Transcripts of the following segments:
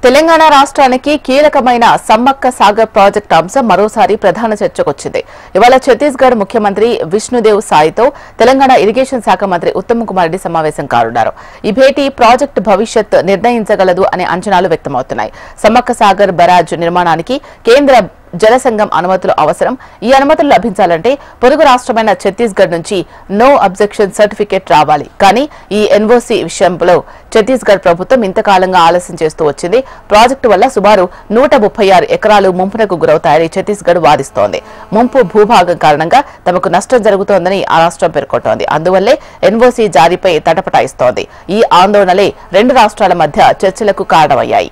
తెలంగాణ రాష్ట్రానికి కీలకమైన సమ్మక్క సాగర్ ప్రాజెక్టు అంశం మరోసారి ప్రధాన చర్చకొచ్చింది. ఇవాళ ఛత్తీస్గఢ్ ముఖ్యమంత్రి విష్ణుదేవ్ సాయితో తెలంగాణ ఇరిగేషన్ శాఖ మంత్రి ఉత్తమ్ కుమార్ రెడ్డి సమావేశం కానున్నారు. ఈ భేటీ ప్రాజెక్టు భవిష్యత్ నిర్ణయించగలదు అనే అంచనాలు వ్యక్తమవుతున్నాయి. సమ్మక్క సాగర్ బరాజ్ నిర్మాణానికి కేంద్ర జలసంఘం అనుమతులు అవసరం. ఈ అనుమతులు లభించాలంటే పొరుగు రాష్ట్రమైన ఛత్తీస్గఢ్ నుంచి నో అబ్జెక్షన్ సర్టిఫికేట్ రావాలి. కానీ ఈ ఎన్ఓసీ విషయంలో ఛత్తీస్గఢ్ ప్రభుత్వం ఇంతకాలంగా ఆలస్యం చేస్తూ వచ్చింది. ప్రాజెక్టు వల్ల సుమారు 136 ఎకరాలు ముంపునకు గురవుతాయని ఛత్తీస్గఢ్ వాదిస్తోంది. ముంపు భూభాగం కారణంగా తమకు నష్టం జరుగుతోందని ఆ రాష్ట్రం పేర్కొంటోంది. అందువల్లే ఎన్ఓసీ జారీపై తటపటాయిస్తోంది. ఈ ఆందోళనలే రెండు రాష్ట్రాల మధ్య చర్చలకు కారణమయ్యాయి.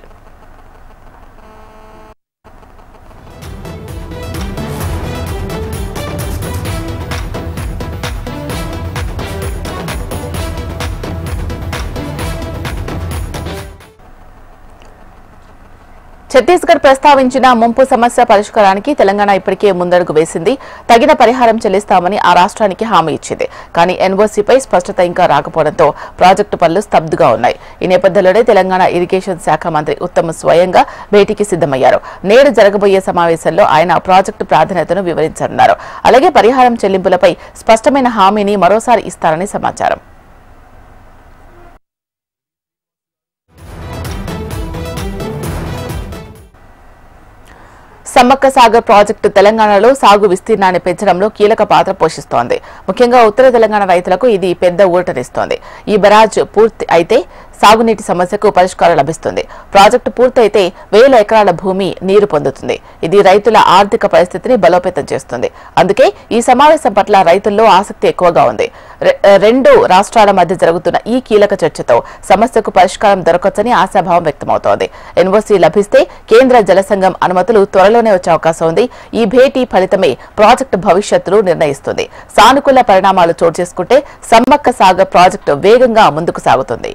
ఛత్తీస్గఢ్ ప్రస్తావించిన ముంపు సమస్య పరిష్కారానికి తెలంగాణ ఇప్పటికే ముందడుగు వేసింది. తగిన పరిహారం చెల్లిస్తామని ఆ రాష్ట్రానికి హామీ ఇచ్చింది. కానీ ఎన్ఓసీపై స్పష్టత ఇంకా రాకపోవడంతో ప్రాజెక్టు పనులు స్తబ్దుగా ఉన్నాయి. ఈ నేపథ్యంలోనే తెలంగాణ ఇరిగేషన్ శాఖ మంత్రి ఉత్తమ్ స్వయంగా భేటీకి సిద్దమయ్యారు. నేడు జరగబోయే సమావేశంలో ఆయన ప్రాజెక్టు ప్రాధాన్యతను వివరించనున్నారు. అలాగే పరిహారం చెల్లింపులపై స్పష్టమైన హామీని మరోసారి ఇస్తారని సమాచారం. సమ్మక్క సాగర్ ప్రాజెక్టు తెలంగాణలో సాగు విస్తీర్ణాన్ని పెంచడంలో కీలక పాత్ర పోషిస్తోంది. ముఖ్యంగా ఉత్తర తెలంగాణ రైతులకు ఇది పెద్ద ఊరటనిస్తోంది. ఈ బరాజ్ పూర్తి అయితే సాగునీటి సమస్యకు పరిష్కారం లభిస్తుంది. ప్రాజెక్టు పూర్తయితే 1000 ఎకరాల భూమి నీరు పొందుతుంది. ఇది రైతుల ఆర్థిక పరిస్థితిని బలోపేతం చేస్తుంది. అందుకే ఈ సమావేశం పట్ల రైతుల్లో ఆసక్తి ఎక్కువగా ఉంది. రెండు రాష్ట్రాల మధ్య జరుగుతున్న ఈ కీలక చర్చతో సమస్యకు పరిష్కారం దొరకొచ్చని ఆశాభావం వ్యక్తమవుతోంది. ఎన్ఓసీ లభిస్తే కేంద్ర జలసంఘం అనుమతులు త్వరలోనే వచ్చే అవకాశం ఉంది. ఈ భేటీ ఫలితమే ప్రాజెక్టు భవిష్యత్తును నిర్ణయిస్తుంది. సానుకూల పరిణామాలు చోటు చేసుకుంటే సమ్మక్క సాగర్ ప్రాజెక్టు వేగంగా ముందుకు సాగుతుంది.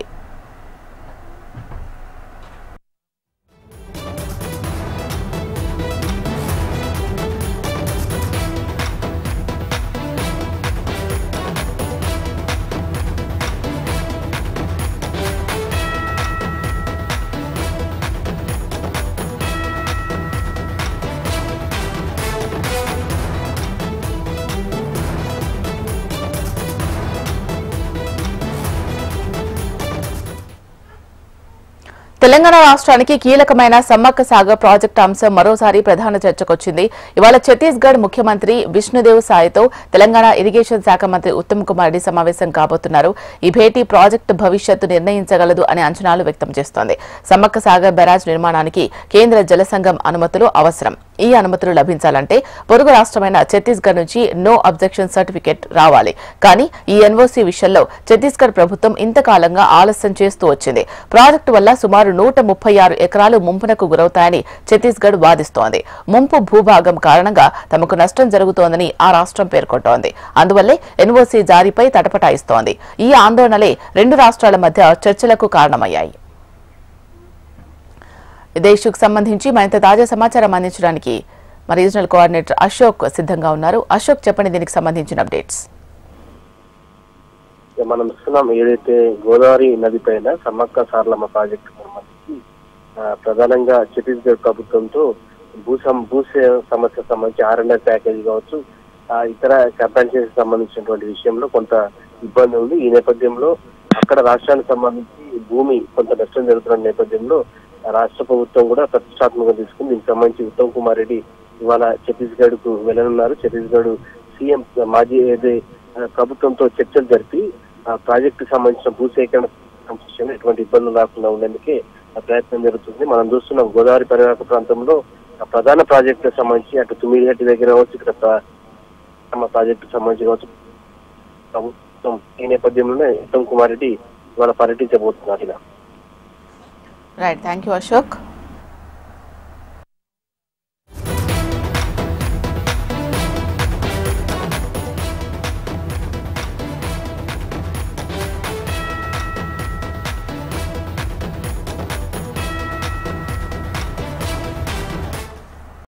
తెలంగాణ రాష్ట్రానికి కీలకమైన సమ్మక్క సాగర్ ప్రాజెక్టు అంశం మరోసారి ప్రధాన చర్చకొచ్చింది. ఇవాళ ఛత్తీస్గఢ్ ముఖ్యమంత్రి విష్ణుదేవ్ సాయితో తెలంగాణ ఇరిగేషన్ శాఖ మంత్రి ఉత్తమ్ కుమార్ రెడ్డి సమావేశం కాబోతున్నారు. ఈ భేటీ ప్రాజెక్టు భవిష్యత్తు నిర్ణయించగలదు అనే అంచనాలు వ్యక్తం చేస్తోంది. సమ్మక్క సాగర్ బరాజ్ నిర్మాణానికి కేంద్ర జలసంఘం అనుమతులు అవసరం. ఈ అనుమతులు లభించాలంటే పొరుగు రాష్ట్రమైన ఛత్తీస్గఢ్ నుంచి నో అబ్జెక్షన్ సర్టిఫికేట్ రావాలి. కానీ ఈ ఎన్ఓసీ విషయంలో ఛత్తీస్గఢ్ ప్రభుత్వం ఇంతకాలంగా ఆలస్యం చేస్తూ వచ్చింది. ప్రాజెక్టు వల్ల సుమారు 136 ఎకరాలు ముంపునకు గురవుతాయని ఛత్తీస్గఢ్ వాదిస్తోంది. ముంపు భూభాగం కారణంగా తమకు నష్టం జరుగుతోందని ఆ రాష్ట్రం పేర్కొంటోంది. అందువల్లే ఎన్ఓసీ జారీపై తటపటాయిస్తోంది. ఈ ఆందోళనలే రెండు రాష్ట్రాల మధ్య చర్చలకు కారణమయ్యాయి. ఇదే ఇష్యూకు సంబంధించి మరింత తాజా సమాచారం అందించడానికి మా రీజనల్ కోఆర్డినేటర్ అశోక్ సిద్ధంగా ఉన్నారు. అశోక్, చెప్పండి దీనికి సంబంధించిన అప్డేట్స్. మనం చూస్తున్నాం, ఏదైతే గోదావరి నది పైన సమ్మక్క సారలమ్మ ప్రాజెక్టు సంబంధించి ప్రధానంగా ఛత్తీస్గఢ్ ప్రభుత్వంతో భూ సమస్య సంబంధించి R&R ప్యాకేజ్ కావచ్చు, ఇతర కంపెన్సేషన్ సంబంధించినటువంటి విషయంలో కొంత ఇబ్బంది ఉంది. ఈ నేపథ్యంలో అక్కడ రాష్ట్రానికి సంబంధించి భూమి కొంత నష్టం జరుగుతున్న నేపథ్యంలో రాష్ట్ర ప్రభుత్వం కూడా ప్రతిష్టాత్మకంగా తీసుకుని దీనికి సంబంధించి ఉత్తమ్ కుమార్ రెడ్డి ఇవాళ ఛత్తీస్గఢ్ కు వెళ్లనున్నారు. ఛత్తీస్గఢ్ సీఎం మాజీ ప్రభుత్వంతో చర్చలు జరిపి ప్రాజెక్టు సంబంధించిన భూసేకరణ సంబంధించిన ఎటువంటి ఇబ్బందులు రాకుండా ఉండేందుకే ప్రయత్నం జరుగుతుంది. మనం చూస్తున్నాం, గోదావరి పరివాహక ప్రాంతంలో ప్రధాన ప్రాజెక్టులకు సంబంధించి అటు తుమ్మిడిహట్టి దగ్గర కావచ్చు, ఇక్కడ ప్రాజెక్టు సంబంధించి కావచ్చు, ప్రభుత్వం ఈ నేపథ్యంలోనే ఉత్తమ్ కుమార్ రెడ్డి ఇవాళ పర్యటించబోతున్నారు. Right, thank you Ashok.